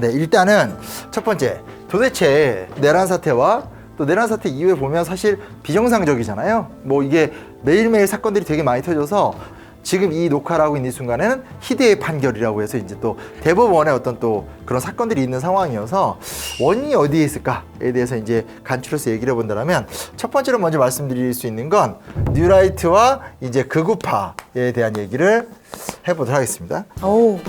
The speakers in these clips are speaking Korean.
네, 일단은 첫 번째, 도대체 내란 사태와 또 내란 사태 이후에 보면 사실 비정상적이잖아요. 뭐 이게 매일매일 사건들이 되게 많이 터져서 지금 이 녹화를 하고 있는 순간에는 희대의 판결이라고 해서 이제 또 대법원에 어떤 또 그런 사건들이 있는 상황이어서 원인이 어디에 있을까에 대해서 이제 간추려서 얘기를 해본다면 첫 번째로 먼저 말씀드릴 수 있는 건 뉴라이트와 이제 극우파에 대한 얘기를 해보도록 하겠습니다. 오.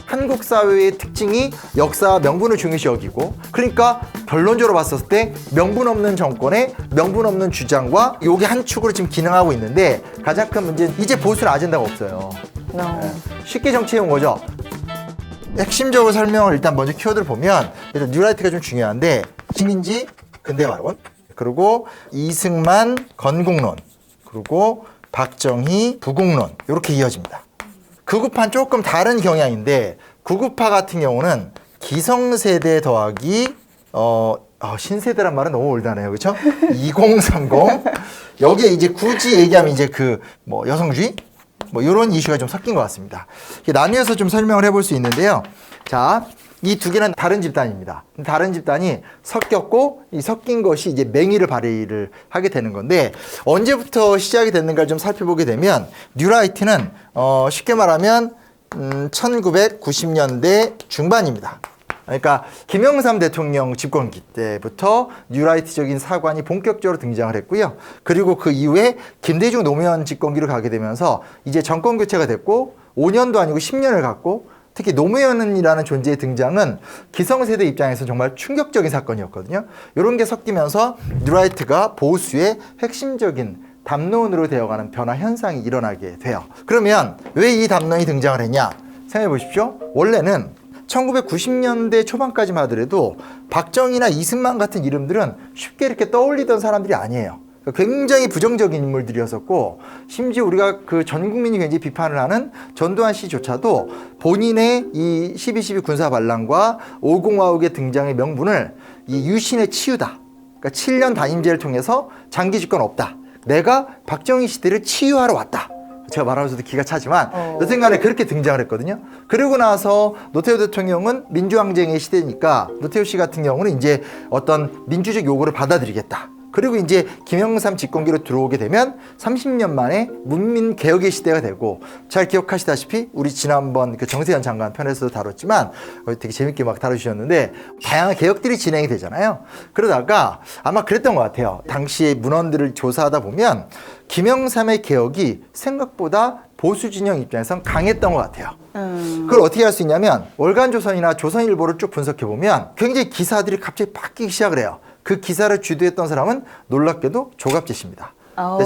한국 사회의 특징이 역사와 명분을 중요시 여기고, 그러니까 결론적으로 봤을 때 명분 없는 정권의 명분 없는 주장과 요게 한 축으로 지금 기능하고 있는데, 가장 큰 문제는 이제 보수는 아젠다가 없어요. 네. 쉽게 정치해온 거죠. 핵심적으로 설명을 일단 먼저 키워드를 보면 일단 뉴라이트가 좀 중요한데, 신인지 근대화론, 그리고 이승만 건국론, 그리고 박정희 부국론, 이렇게 이어집니다. 극우파는 조금 다른 경향인데, 극우파 같은 경우는 기성세대 더하기 신세대란 말은 너무 올드하네요, 그렇죠? 2030 여기에 이제 굳이 얘기하면 이제 그 뭐 여성주의 뭐 이런 이슈가 좀 섞인 것 같습니다. 나뉘어서 좀 설명을 해볼 수 있는데요. 자, 이 두 개는 다른 집단입니다. 다른 집단이 섞였고, 이 섞인 것이 이제 맹의를 발휘를 하게 되는 건데, 언제부터 시작이 됐는가를 좀 살펴보게 되면, 뉴라이트는 쉽게 말하면 1990년대 중반입니다. 그러니까 김영삼 대통령 집권기 때부터 뉴라이트적인 사관이 본격적으로 등장을 했고요. 그리고 그 이후에 김대중 노무현 집권기로 가게 되면서 이제 정권 교체가 됐고, 5년도 아니고 10년을 갔고, 특히 노무현이라는 존재의 등장은 기성세대 입장에서 정말 충격적인 사건이었거든요. 이런 게 섞이면서 뉴라이트가 보수의 핵심적인 담론으로 되어가는 변화 현상이 일어나게 돼요. 그러면 왜 이 담론이 등장을 했냐? 생각해 보십시오. 원래는 1990년대 초반까지만 하더라도 박정희나 이승만 같은 이름들은 쉽게 이렇게 떠올리던 사람들이 아니에요. 굉장히 부정적인 인물들이었었고, 심지어 우리가 그 전 국민이 굉장히 비판을 하는 전두환 씨조차도 본인의 이 12.12 군사 반란과 5공화국의 등장의 명분을 이 유신의 치유다. 그러니까 7년 단임제를 통해서 장기 집권 없다. 내가 박정희 시대를 치유하러 왔다. 제가 말하면서도 기가 차지만 여튼간에 그렇게 등장을 했거든요. 그러고 나서 노태우 대통령은 민주항쟁의 시대니까 노태우 씨 같은 경우는 이제 어떤 민주적 요구를 받아들이겠다. 그리고 이제 김영삼 집권기로 들어오게 되면 30년 만에 문민개혁의 시대가 되고, 잘 기억하시다시피 우리 지난번 그 정세현 장관 편에서도 다뤘지만 되게 재밌게 막 다루셨는데, 다양한 개혁들이 진행이 되잖아요. 그러다가 아마 그랬던 것 같아요. 당시에 문헌들을 조사하다 보면 김영삼의 개혁이 생각보다 보수 진영 입장에선 강했던 것 같아요. 그걸 어떻게 할 수 있냐면, 월간조선이나 조선일보를 쭉 분석해보면 굉장히 기사들이 갑자기 바뀌기 시작을 해요. 그 기사를 주도했던 사람은 놀랍게도 조갑재 씨입니다.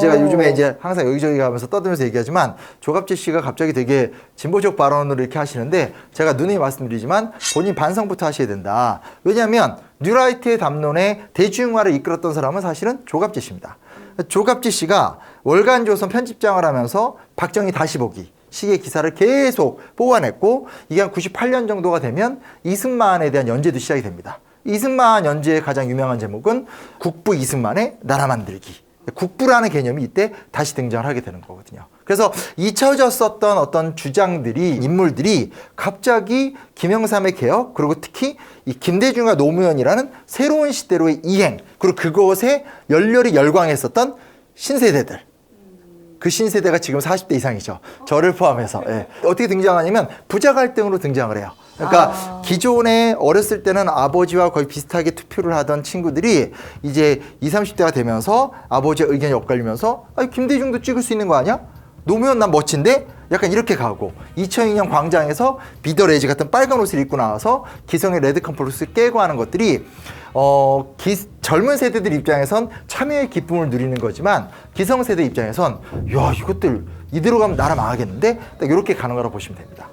제가 요즘에 이제 항상 여기저기 가면서 떠들면서 얘기하지만, 조갑재 씨가 갑자기 되게 진보적 발언을 이렇게 하시는데, 제가 누누이 말씀드리지만 본인 반성부터 하셔야 된다. 왜냐하면 뉴라이트의 담론에 대중화를 이끌었던 사람은 사실은 조갑재 씨입니다. 조갑재 씨가 월간조선 편집장을 하면서 박정희 다시 보기 시기의 기사를 계속 뽑아냈고, 이게 한 98년 정도가 되면 이승만에 대한 연재도 시작이 됩니다. 이승만 연재의 가장 유명한 제목은 국부 이승만의 나라 만들기. 국부라는 개념이 이때 다시 등장을 하게 되는 거거든요. 그래서 잊혀졌었던 어떤 주장들이, 인물들이 갑자기 김영삼의 개혁, 그리고 특히 이 김대중과 노무현이라는 새로운 시대로의 이행, 그리고 그것에 열렬히 열광했었던 신세대들. 그 신세대가 지금 40대 이상이죠. 저를 포함해서. 예. 어떻게 등장하냐면 부자 갈등으로 등장을 해요. 그러니까 기존에 어렸을 때는 아버지와 거의 비슷하게 투표를 하던 친구들이 이제 20, 30대가 되면서 아버지의 의견이 엇갈리면서, 아니, 김대중도 찍을 수 있는 거 아니야? 노무현 난 멋진데? 약간 이렇게 가고, 2002년 광장에서 비더레이지 같은 빨간 옷을 입고 나와서 기성의 레드 컴플렉스를 깨고 하는 것들이 젊은 세대들 입장에선 참여의 기쁨을 누리는 거지만, 기성세대 입장에선 야, 이것들 이대로 가면 나라 망하겠는데? 딱 이렇게 가는 거라고 보시면 됩니다.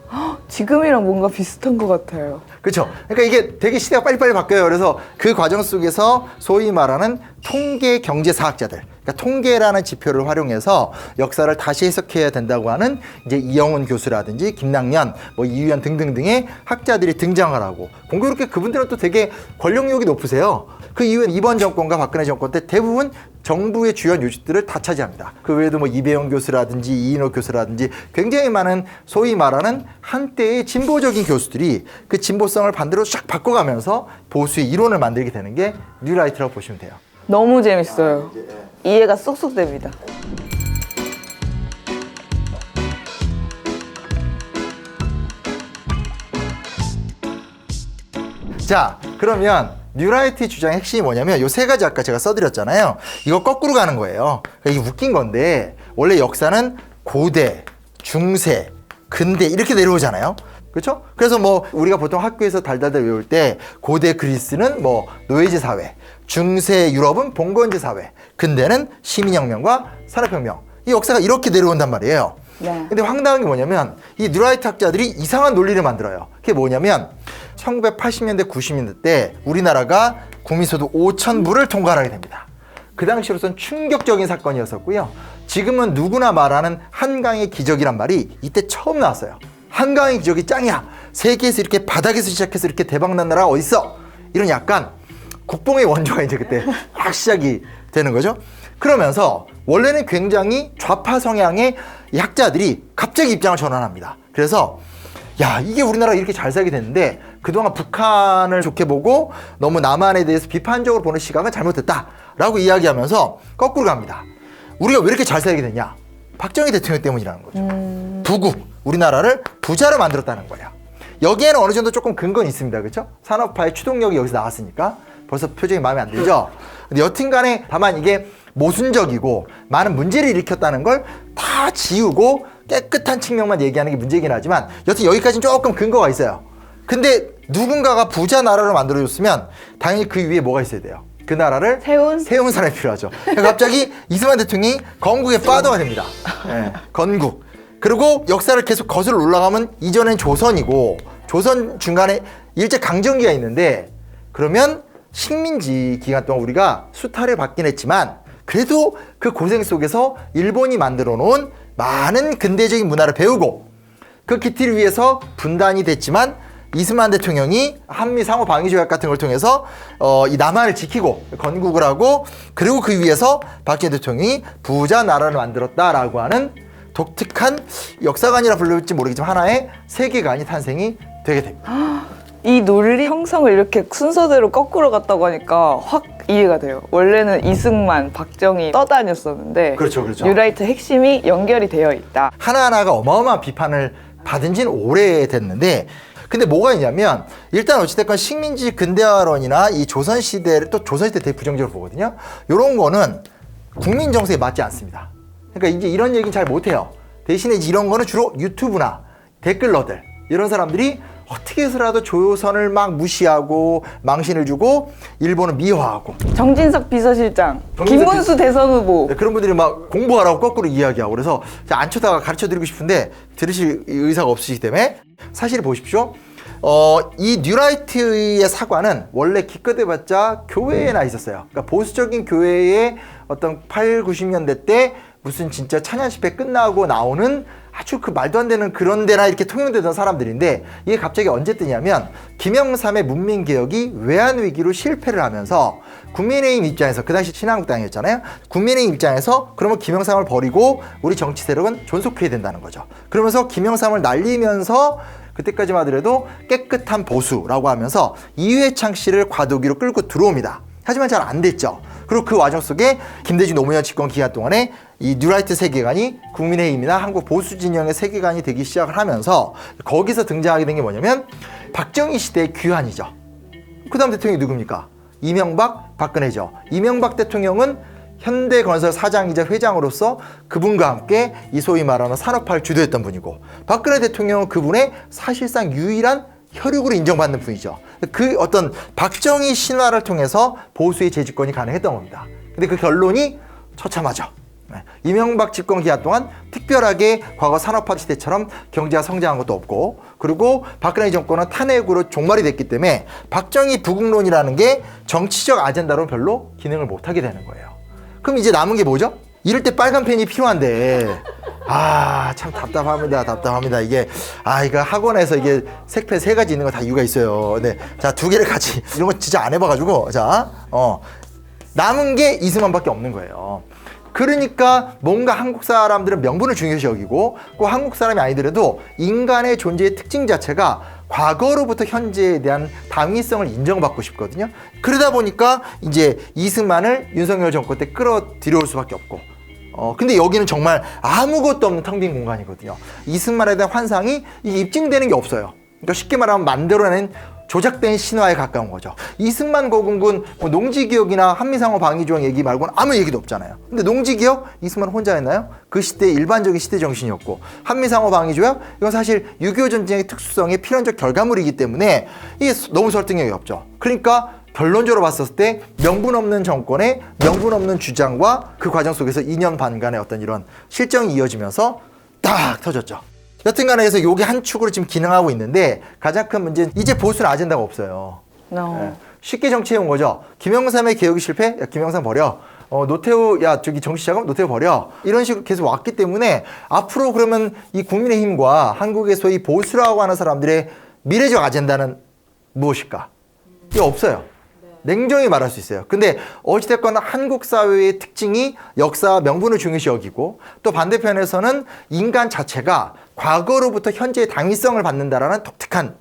지금이랑 뭔가 비슷한 것 같아요. 그렇죠. 그러니까 이게 되게 시대가 빨리빨리 바뀌어요. 그래서 그 과정 속에서 소위 말하는 통계 경제사학자들, 그러니까 통계라는 지표를 활용해서 역사를 다시 해석해야 된다고 하는 이제 이영훈 교수라든지 김낙년, 뭐 이유연 등등등의 학자들이 등장을 하고, 공교롭게 그분들은 또 되게 권력력이 높으세요. 그 이후에 이번 정권과 박근혜 정권 때 대부분 정부의 주요한 요직들을 다 차지합니다. 그 외에도 뭐 이배용 교수라든지 이인호 교수라든지 굉장히 많은 소위 말하는 한때의 진보적인 교수들이 그 진보성을 반대로 쫙 바꿔가면서 보수의 이론을 만들게 되는 게 뉴라이트라고 보시면 돼요. 너무 재밌어요. 이해가 쏙쏙 됩니다. 자, 그러면 뉴라이트의 주장의 핵심이 뭐냐면 요 세 가지 아까 제가 써드렸잖아요. 이거 거꾸로 가는 거예요. 그러니까 이게 웃긴 건데 원래 역사는 고대, 중세, 근대 이렇게 내려오잖아요. 그렇죠? 그래서 뭐 우리가 보통 학교에서 달달달 외울 때 고대 그리스는 뭐 노예제 사회, 중세 유럽은 봉건제 사회, 근대는 시민혁명과 산업혁명. 이 역사가 이렇게 내려온단 말이에요. 네. 근데 황당한 게 뭐냐면 이 뉴라이트 학자들이 이상한 논리를 만들어요. 그게 뭐냐면 1980년대, 90년대 때 우리나라가 국민소득 5,000불을 통과하게 됩니다. 그 당시로선 충격적인 사건이었었고요. 지금은 누구나 말하는 한강의 기적이란 말이 이때 처음 나왔어요. 한강의 기적이 짱이야. 세계에서 이렇게 바닥에서 시작해서 이렇게 대박난 나라가 어딨어? 이런 약간 국뽕의 원조가 이제 그때 막 시작이 되는 거죠. 그러면서 원래는 굉장히 좌파 성향의 이 학자들이 갑자기 입장을 전환합니다. 그래서 야, 이게 우리나라가 이렇게 잘 살게 됐는데 그동안 북한을 좋게 보고 너무 남한에 대해서 비판적으로 보는 시각은 잘못됐다라고 이야기하면서 거꾸로 갑니다. 우리가 왜 이렇게 잘 살게 됐냐? 박정희 대통령 때문이라는 거죠. 부국, 우리나라를 부자로 만들었다는 거예요. 여기에는 어느 정도 조금 근거는 있습니다. 그렇죠? 산업화의 추동력이 여기서 나왔으니까 벌써 표정이 마음에 안 들죠? 근데 여튼간에 다만 이게 모순적이고 많은 문제를 일으켰다는 걸 다 지우고 깨끗한 측면만 얘기하는 게 문제긴 하지만 여튼 여기까지는 조금 근거가 있어요. 근데 누군가가 부자 나라를 만들어줬으면 당연히 그 위에 뭐가 있어야 돼요? 그 나라를 세운 사람이 필요하죠. 갑자기 이승만 대통령이 건국의 파더가 됩니다. 네, 건국. 그리고 역사를 계속 거슬러 올라가면 이전엔 조선이고 조선 중간에 일제강점기가 있는데 그러면 식민지 기간 동안 우리가 수탈을 받긴 했지만 그래도 그 고생 속에서 일본이 만들어 놓은 많은 근대적인 문화를 배우고 그 기틀을 위해서 분단이 됐지만 이승만 대통령이 한미 상호 방위 조약 같은 걸 통해서 이 남한을 지키고 건국을 하고 그리고 그 위해서 박정희 대통령이 부자 나라를 만들었다라고 하는 독특한 역사관이라 불릴지 모르겠지만 하나의 세계관이 탄생이 되게 됩니다. 이 논리 형성을 이렇게 순서대로 거꾸로 갔다고 하니까 확 이해가 돼요. 원래는 이승만, 박정희 떠다녔었는데 그렇죠, 그렇죠. 뉴라이트 핵심이 연결이 되어 있다. 하나하나가 어마어마한 비판을 받은 지는 오래됐는데 근데 뭐가 있냐면 일단 어찌됐건 식민지 근대화론이나 이 조선시대를 또 조선시대 되게 부정적으로 보거든요. 이런 거는 국민 정서에 맞지 않습니다. 그러니까 이제 이런 얘기는 잘 못해요. 대신에 이런 거는 주로 유튜브나 댓글러들 이런 사람들이 어떻게 해서라도 조선을 막 무시하고 망신을 주고 일본을 미화하고 정진석 비서실장, 김문수 대선 후보 네, 그런 분들이 막 공부하라고 거꾸로 이야기하고 그래서 안 쳐다가 가르쳐 드리고 싶은데 들으실 의사가 없으시기 때문에 사실 보십시오. 이 뉴라이트의 사과는 원래 기껏해봤자 교회에나 있었어요. 그러니까 보수적인 교회의 어떤 8, 90년대 때 무슨 진짜 찬양 집회 끝나고 나오는 아주 그 말도 안 되는 그런 데나 이렇게 통용되던 사람들인데 이게 갑자기 언제 뜨냐면 김영삼의 문민개혁이 외환위기로 실패를 하면서 국민의힘 입장에서 그 당시 신한국당이었잖아요. 국민의힘 입장에서 그러면 김영삼을 버리고 우리 정치 세력은 존속해야 된다는 거죠. 그러면서 김영삼을 날리면서 그때까지만 하더라도 깨끗한 보수라고 하면서 이회창 씨를 과도기로 끌고 들어옵니다. 하지만 잘 안 됐죠. 그리고 그 과정 속에 김대중 노무현 집권 기간 동안에 이 뉴라이트 세계관이 국민의힘이나 한국 보수 진영의 세계관이 되기 시작을 하면서 거기서 등장하게 된 게 뭐냐면 박정희 시대의 귀환이죠. 그 다음 대통령이 누굽니까? 이명박, 박근혜죠. 이명박 대통령은 현대건설 사장이자 회장으로서 그분과 함께 이 소위 말하는 산업화를 주도했던 분이고 박근혜 대통령은 그분의 사실상 유일한 혈육으로 인정받는 분이죠. 그 어떤 박정희 신화를 통해서 보수의 재집권이 가능했던 겁니다. 근데 그 결론이 처참하죠. 이명박 집권 기간 동안 특별하게 과거 산업화 시대처럼 경제가 성장한 것도 없고, 그리고 박근혜 정권은 탄핵으로 종말이 됐기 때문에 박정희 부국론이라는 게 정치적 아젠다로 별로 기능을 못하게 되는 거예요. 그럼 이제 남은 게 뭐죠? 이럴 때 빨간 펜이 필요한데, 참 답답합니다. 이게, 이거 학원에서 이게 색펜 3가지 있는 거 다 이유가 있어요. 네. 자, 2개를 같이, 이런 거 진짜 안 해봐가지고, 남은 게 이승만밖에 없는 거예요. 그러니까 뭔가 한국 사람들은 명분을 중요시 여기고, 꼭 한국 사람이 아니더라도 인간의 존재의 특징 자체가 과거로부터 현재에 대한 당위성을 인정받고 싶거든요. 그러다 보니까 이제 이승만을 윤석열 정권 때 끌어들여올 수밖에 없고, 근데 여기는 정말 아무것도 없는 텅 빈 공간이거든요. 이승만에 대한 환상이 이게 입증되는 게 없어요. 그러니까 쉽게 말하면 만들어낸 조작된 신화에 가까운 거죠. 이승만 고군군 농지기억이나 한미상호 방위조약 얘기 말고는 아무 얘기도 없잖아요. 근데 농지기억 이승만 혼자 했나요? 그 시대의 일반적인 시대 정신이었고, 한미상호 방위조약 이건 사실 6.25 전쟁의 특수성의 필연적 결과물이기 때문에 이게 너무 설득력이 없죠. 그러니까 결론적으로 봤을 때 명분 없는 정권의 명분 없는 주장과 그 과정 속에서 2년 반간의 어떤 이런 실정이 이어지면서 딱 터졌죠. 여튼간에 해서 요게 한 축으로 지금 기능하고 있는데, 가장 큰 문제는 이제 보수는 아젠다가 없어요. No. 쉽게 정치해온 거죠. 김영삼의 개혁이 실패? 야, 김영삼 버려. 노태우, 야, 저기 정치자금 노태우 버려. 이런 식으로 계속 왔기 때문에 앞으로 그러면 이 국민의힘과 한국의 소위 보수라고 하는 사람들의 미래적 아젠다는 무엇일까? 이게 없어요. 냉정히 말할 수 있어요. 근데 어찌됐건 한국 사회의 특징이 역사와 명분을 중요시 여기고, 또 반대편에서는 인간 자체가 과거로부터 현재의 당위성을 받는다라는 독특한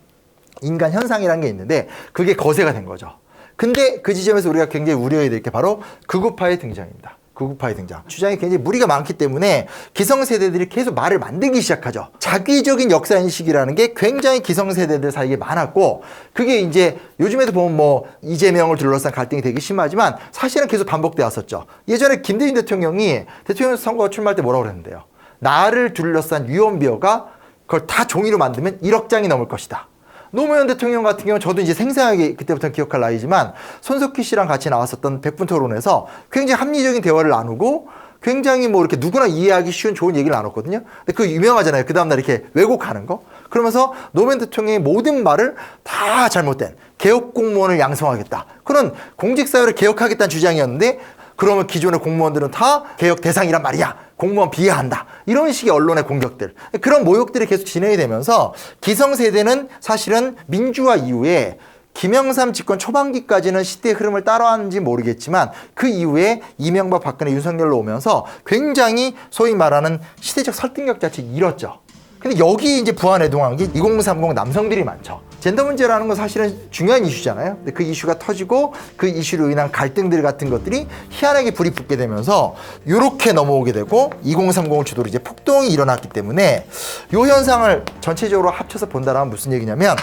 인간 현상이라는 게 있는데, 그게 거세가 된 거죠. 근데 그 지점에서 우리가 굉장히 우려해야 될 게 바로 극우파의 등장입니다. 극우파의 등장. 주장이 굉장히 무리가 많기 때문에 기성세대들이 계속 말을 만들기 시작하죠. 자기적인 역사인식이라는 게 굉장히 기성세대들 사이에 많았고, 그게 이제 요즘에도 보면 뭐 이재명을 둘러싼 갈등이 되게 심하지만 사실은 계속 반복되어 왔었죠. 예전에 김대중 대통령이 대통령 선거 출마할 때 뭐라고 그랬는데요. 나를 둘러싼 유언비어가 그걸 다 종이로 만들면 1억 장이 넘을 것이다. 노무현 대통령 같은 경우는 저도 이제 생생하게 그때부터 기억할 나이지만 손석희 씨랑 같이 나왔었던 백분 토론에서 굉장히 합리적인 대화를 나누고, 굉장히 뭐 이렇게 누구나 이해하기 쉬운 좋은 얘기를 나눴거든요. 근데 그거 유명하잖아요. 그 다음날 이렇게 왜곡하는 거. 그러면서 노무현 대통령의 모든 말을 다 잘못된 개혁 공무원을 양성하겠다, 그런 공직사회를 개혁하겠다는 주장이었는데, 그러면 기존의 공무원들은 다 개혁 대상이란 말이야, 공무원 비하한다, 이런 식의 언론의 공격들, 그런 모욕들이 계속 진행이 되면서 기성세대는 사실은 민주화 이후에 김영삼 집권 초반기까지는 시대의 흐름을 따라왔는지 모르겠지만, 그 이후에 이명박, 박근혜, 윤석열로 오면서 굉장히 소위 말하는 시대적 설득력 자체를 잃었죠. 근데 여기 이제 부안해동한 게 2030 남성들이 많죠. 젠더 문제라는 건 사실은 중요한 이슈잖아요. 근데 그 이슈가 터지고 그 이슈로 인한 갈등들 같은 것들이 희한하게 불이 붙게 되면서 이렇게 넘어오게 되고, 2030을 주도로 이제 폭동이 일어났기 때문에 이 현상을 전체적으로 합쳐서 본다라면 무슨 얘기냐면,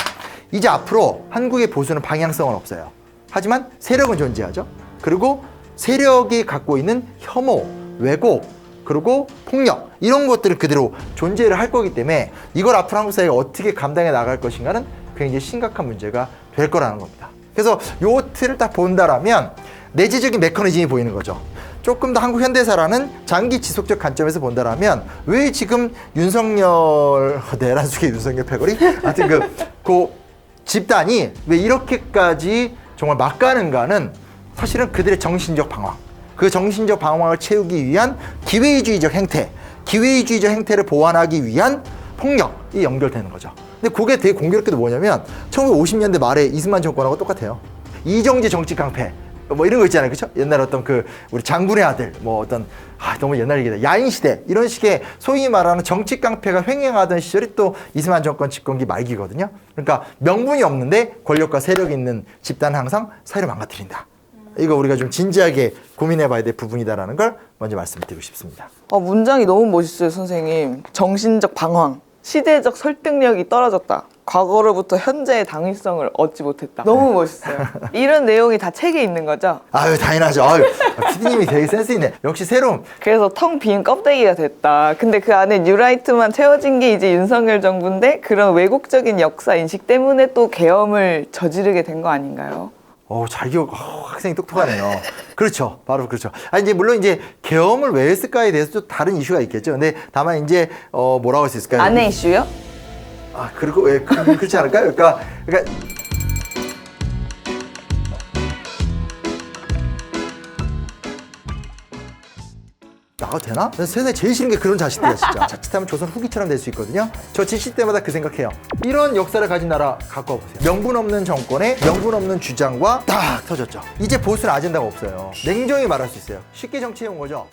이제 앞으로 한국의 보수는 방향성은 없어요. 하지만 세력은 존재하죠. 그리고 세력이 갖고 있는 혐오, 왜곡, 그리고 폭력, 이런 것들을 그대로 존재를 할 거기 때문에 이걸 앞으로 한국 사회가 어떻게 감당해 나갈 것인가는 굉장히 심각한 문제가 될 거라는 겁니다. 그래서 요 틀을 딱 본다라면 내재적인 메커니즘이 보이는 거죠. 조금 더 한국 현대사라는 장기 지속적 관점에서 본다라면 왜 지금 윤석열, 내란숙의 윤석열 패거리? 하여튼 그 집단이 왜 이렇게까지 정말 막 가는가는 사실은 그들의 정신적 방황, 그 정신적 방황을 채우기 위한 기회주의적 행태, 기회주의적 행태를 보완하기 위한 폭력이 연결되는 거죠. 근데 그게 되게 공교롭게도 뭐냐면 1950년대 말에 이승만 정권하고 똑같아요. 이정재 정치 깡패 뭐 이런 거 있잖아요, 그렇죠? 옛날 어떤 그 우리 장군의 아들, 뭐 어떤 너무 옛날 얘기다, 야인 시대, 이런 식의 소위 말하는 정치 깡패가 횡행하던 시절이 또 이승만 정권 집권기 말기거든요. 그러니까 명분이 없는데 권력과 세력이 있는 집단은 항상 사회를 망가뜨린다. 이거 우리가 좀 진지하게 고민해봐야 될 부분이다라는 걸 먼저 말씀드리고 싶습니다. 문장이 너무 멋있어요, 선생님. 정신적 방황, 시대적 설득력이 떨어졌다, 과거로부터 현재의 당위성을 얻지 못했다. 너무 멋있어요. 이런 내용이 다 책에 있는 거죠? 아유, 당연하죠. 아유, PD님이 되게 센스 있네. 역시 새로운. 그래서 텅 빈 껍데기가 됐다. 근데 그 안에 뉴라이트만 채워진 게 이제 윤석열 정부인데, 그런 왜곡적인 역사 인식 때문에 또 계엄을 저지르게 된 거 아닌가요? 잘 기억, 학생이 똑똑하네요. 그렇죠. 바로 그렇죠. 이제 물론 이제 계엄을 왜 했을까에 대해서 또 다른 이슈가 있겠죠. 근데 다만 이제, 뭐라고 할 수 있을까요? 아내 이슈요? 그리고 왜, 그렇지 않을까요? 그러니까 나가도 되나? 세상에 제일 싫은 게 그런 자식들이야, 진짜. 자칫하면 조선 후기처럼 될 수 있거든요. 저 지칠 때마다 그 생각해요. 이런 역사를 가진 나라 갖고 와보세요. 명분 없는 정권의 명분 없는 주장과 딱 터졌죠. 이제 보수는 아젠다가 없어요. 냉정히 말할 수 있어요. 쉽게 정치해온 거죠.